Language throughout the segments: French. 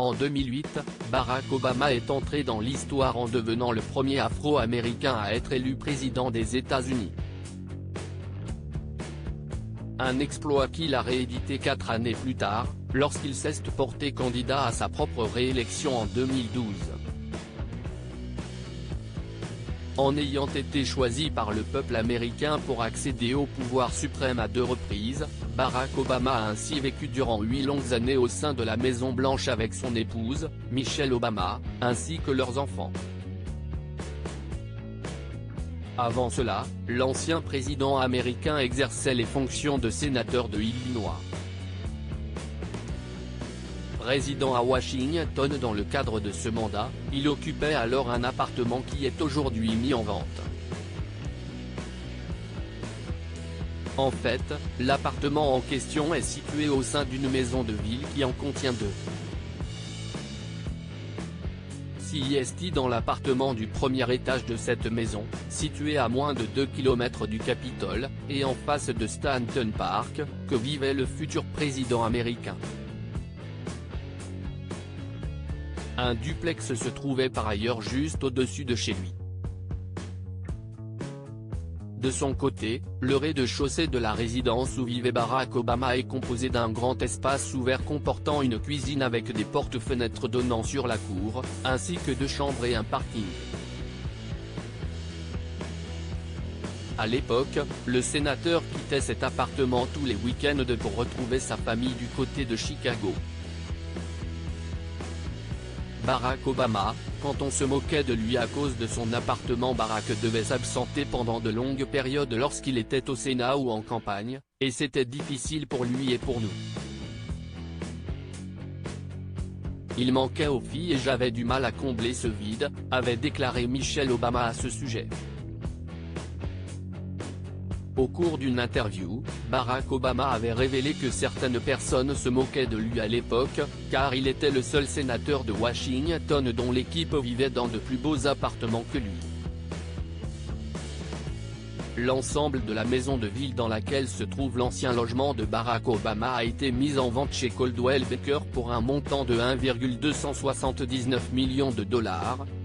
En 2008, Barack Obama est entré dans l'histoire en devenant le premier Afro-Américain à être élu président des États-Unis. Un exploit qu'il a réédité 4 années plus tard, lorsqu'il s'est porté candidat à sa propre réélection en 2012. En ayant été choisi par le peuple américain pour accéder au pouvoir suprême à 2 reprises, Barack Obama a ainsi vécu durant 8 longues années au sein de la Maison-Blanche avec son épouse, Michelle Obama, ainsi que leurs enfants. Avant cela, l'ancien président américain exerçait les fonctions de sénateur de Illinois. Résident à Washington dans le cadre de ce mandat, il occupait alors un appartement qui est aujourd'hui mis en vente. En fait, l'appartement en question est situé au sein d'une maison de ville qui en contient 2. CIST dans l'appartement du premier étage de cette maison, situé à moins de 2 km du Capitole, et en face de Stanton Park, que vivait le futur président américain. Un duplex se trouvait par ailleurs juste au-dessus de chez lui. De son côté, le rez-de-chaussée de la résidence où vivait Barack Obama est composé d'un grand espace ouvert comportant une cuisine avec des portes-fenêtres donnant sur la cour, ainsi que 2 chambres et un parking. À l'époque, le sénateur quittait cet appartement tous les week-ends pour retrouver sa famille du côté de Chicago. Barack Obama, quand on se moquait de lui à cause de son appartement, Barack devait s'absenter pendant de longues périodes lorsqu'il était au Sénat ou en campagne, et c'était difficile pour lui et pour nous. Il manquait aux filles et j'avais du mal à combler ce vide, avait déclaré Michelle Obama à ce sujet. Au cours d'une interview, Barack Obama avait révélé que certaines personnes se moquaient de lui à l'époque, car il était le seul sénateur de Washington dont l'équipe vivait dans de plus beaux appartements que lui. L'ensemble de la maison de ville dans laquelle se trouve l'ancien logement de Barack Obama a été mis en vente chez Coldwell Banker pour un montant de 1,279 million $,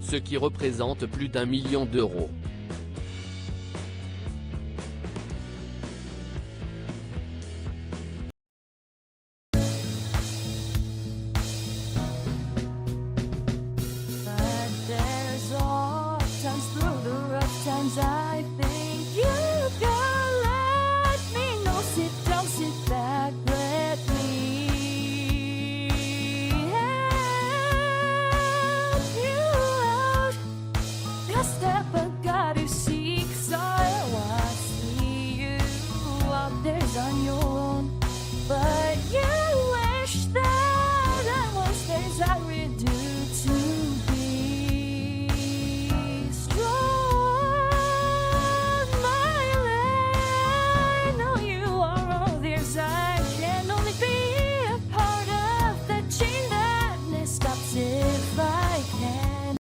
ce qui représente plus d'1 million d'euros.